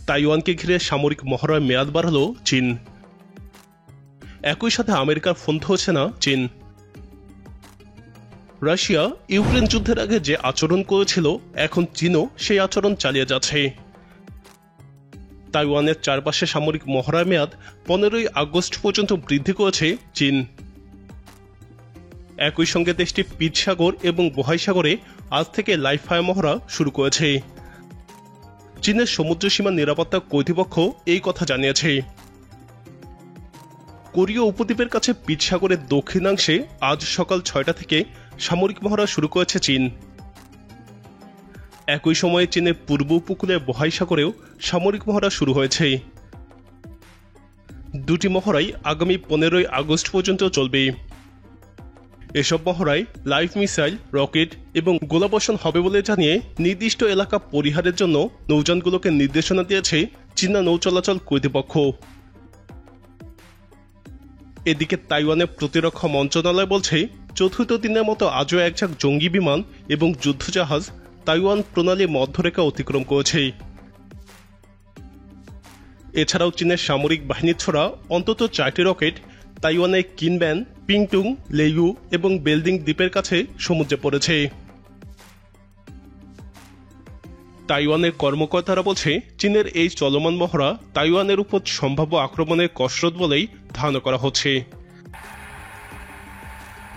তাইওয়ানকে ঘিরে সামরিক মহড়ার মেয়াদ বাড়ালো চীন। একই সাথে আমেরিকার ফোন ধরছে না চীন। রাশিয়া ইউক্রেন যুদ্ধের আগে যে আচরণ করেছিল, এখন চীনও সেই আচরণ চালিয়ে যাচ্ছে। তাইওয়ানের চারপাশে সামরিক মহড়ার মেয়াদ 15ই আগস্ট পর্যন্ত বৃদ্ধি করেছে চীন। একই সঙ্গে দেশটি পিচ সাগর এবং বোহাই সাগরে আজ থেকে লাইভ ফায়ার মহড়া শুরু করেছে। চীনের সমুদ্র সীমা নিরাপত্তা কর্তৃপক্ষ এই কথা জানিয়েছে। কোরীয় উপদ্বীপের কাছে পিচ সাগরের দক্ষিণাংশে আজ সকাল 6টা থেকে সামরিক মহড়া শুরু করেছে চীন। একই সময়ে চীনের পূর্ব উপকূলের বোহাই সাগরেও সামরিক মহড়া শুরু হয়েছে। দুটি মহড়াই আগামী 15ই আগস্ট পর্যন্ত চলবে। এসব মহড়ায় লাইভ মিসাইল, রকেট এবং গোলাবর্ষণ হবে বলে জানিয়ে নির্দিষ্ট এলাকা পরিহারের জন্য নৌযানগুলোকে নির্দেশনা দিয়েছে চীনা নৌ চলাচল কর্তৃপক্ষ। এদিকে তাইওয়ানের প্রতিরক্ষা মন্ত্রণালয় বলছে, চতুর্থ দিনের মতো আজও একঝাঁক জঙ্গি বিমান এবং যুদ্ধজাহাজ তাইওয়ান প্রণালীর মধ্যরেখা অতিক্রম করেছে। এছাড়াও চীনের সামরিক বাহিনীর ছোড়া অন্তত 4টি রকেট তাইওয়ানের কিনব্যান, পিংটুং, লেইউ এবং বেলদিং দ্বীপের কাছে সমুদ্রে পড়েছে। তাইওয়ানের কর্মকর্তারা বলছে, চীনের এই চলমান মহড়া তাইওয়ানের উপর সম্ভাব্য আক্রমণের কসরত বলেই ধারণা করা হচ্ছে।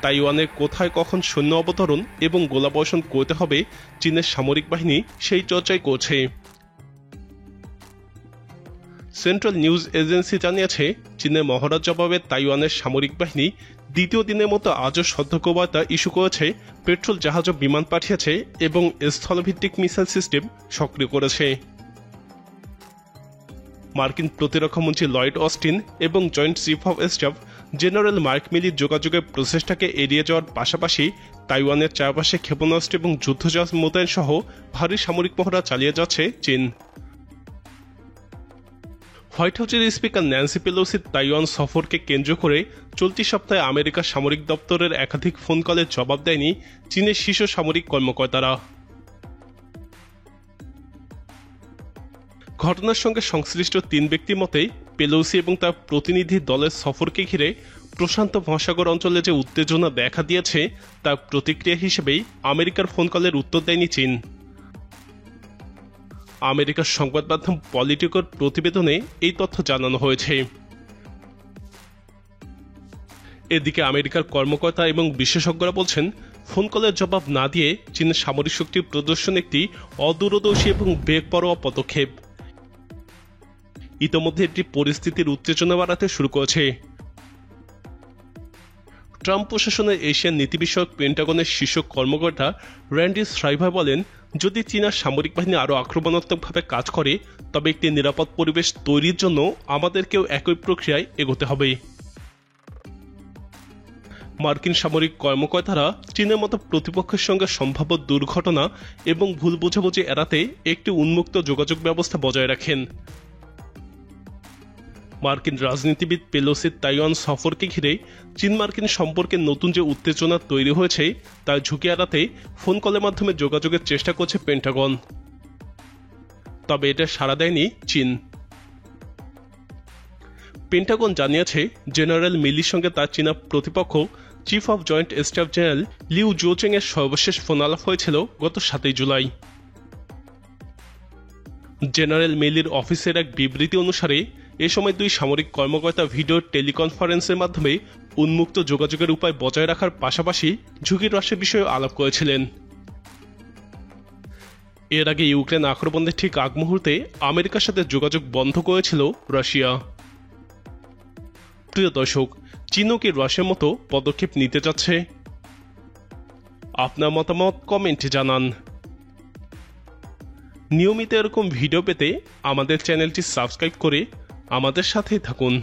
তাইওয়ানে কোথায় কখন সৈন্য অবতরণ এবং গোলাবর্ষণ করতে হবে চীনের সামরিক বাহিনী সেই চর্চাই করছে। সেন্ট্রাল নিউজ এজেন্সি জানিয়েছে, চীনের মহড়ার জবাবে তাইওয়ানের সামরিক বাহিনী দ্বিতীয় দিনের মতো আজও সতর্কবার্তা ইস্যু করেছে, পেট্রোল জাহাজ ও বিমান পাঠিয়েছে এবং স্থলভিত্তিক মিসাইল সিস্টেম সক্রিয় করেছে। মার্কিন প্রতিরক্ষামন্ত্রী লয়েড অস্টিন এবং joint chief of staff general mark মিলির যোগাযোগের প্রচেষ্টাকে এড়িয়ে যাওয়ার পাশাপাশি তাইওয়ানের চারপাশে ক্ষেপণাস্ত্র এবং যুদ্ধজাহাজ মোতায়েন সহ ভারী সামরিক মহড়া চালিয়ে যাচ্ছে চীন। হোয়াইট হাউসের স্পিকার ন্যান্সি পেলোসির তাইওয়ান সফরকে কেন্দ্র করে চলতি সপ্তাহে আমেরিকার সামরিক দপ্তরের একাধিক ফোন কলের জবাব দেয়নি চীনের শীর্ষ সামরিক কর্মকর্তারা। ঘটনার সঙ্গে সংশ্লিষ্ট 3 ব্যক্তির মতে, পেলোসি এবং তার প্রতিনিধি দলের সফরকে ঘিরে প্রশান্ত মহাসাগর অঞ্চলে যে উত্তেজনা দেখা দিয়েছে তার প্রতিক্রিয়া হিসেবেই আমেরিকার ফোন কলের উত্তর দেয়নি চীন। আমেরিকার সংবাদ মাধ্যম পলিটিকোর প্রতিবেদনে এই তথ্য জানানো হয়েছে। এদিকে আমেরিকার কর্মকর্তা এবং বিশেষজ্ঞরা বলছেন, ফোন কলের জবাব না দিয়ে চীনের সামরিক শক্তির প্রদর্শন একটি অদূরদর্শী এবং বেগপরোয়া পদক্ষেপ। ইতোমধ্যে এটি পরিস্থিতির উত্তেজনা বাড়াতে শুরু করেছে। ট্রাম্প প্রশাসনের এশিয়ান নীতি বিষয়ক পেন্টাগনের শীর্ষ কর্মকর্তা র্যান্ডি শ্রাইভার বলেন, যদি চীনা সামরিক বাহিনী আরও আক্রমণাত্মকভাবে কাজ করে তবে একটি নিরাপদ পরিবেশ তৈরির জন্য আমাদেরকেও একই প্রক্রিয়ায় এগোতে হবে। মার্কিন সামরিক কর্মকর্তারা চীনের মতো প্রতিপক্ষের সঙ্গে সম্ভাব্য দুর্ঘটনা এবং ভুল বোঝাবুঝি এড়াতে একটি উন্মুক্ত যোগাযোগ ব্যবস্থা বজায় রাখেন। মার্কিন রাজনীতিবিদ পেলোসির তাইওয়ান সফরকে ঘিরে চীন মার্কিন সম্পর্কে নতুন যে উত্তেজনা তৈরি হয়েছে তার ঝুঁকি এড়াতে ফোন কলের মাধ্যমে যোগাযোগের চেষ্টা করছে পেন্টাগন। তবে এটা সাড়া দেয়নি চীন। পেন্টাগন জানিয়েছে, জেনারেল মিলির সঙ্গে তার চীনা প্রতিপক্ষ chief of joint staff general Liu জোচেং এর সর্বশেষ ফোন আলাপ হয়েছিল গত 7 জুলাই। জেনারেল মিলির অফিসের এক বিবৃতি অনুসারে এ সময় 2 সামরিক কর্মকর্তা ভিডিও টেলিকনফারেন্সের মাধ্যমে উন্মুক্ত যোগাযোগের উপায় বজায় রাখার পাশাপাশি ঝুঁকি হ্রাসের বিষয়ে আলাপ করেছিলেন। এর আগে ইউক্রেন আক্রমণের ঠিক আগ মুহূর্তে আমেরিকার সাথে যোগাযোগ বন্ধ করেছিল রাশিয়া। প্রিয় দর্শক, চীনও কি রাশিয়ার মতো পদক্ষেপ নিতে যাচ্ছে? আপনার মতামত কমেন্টে জানান। নিয়মিত এরকম ভিডিও পেতে আমাদের চ্যানেলটি সাবস্ক্রাইব করে আমাদের সাথেই থাকুন।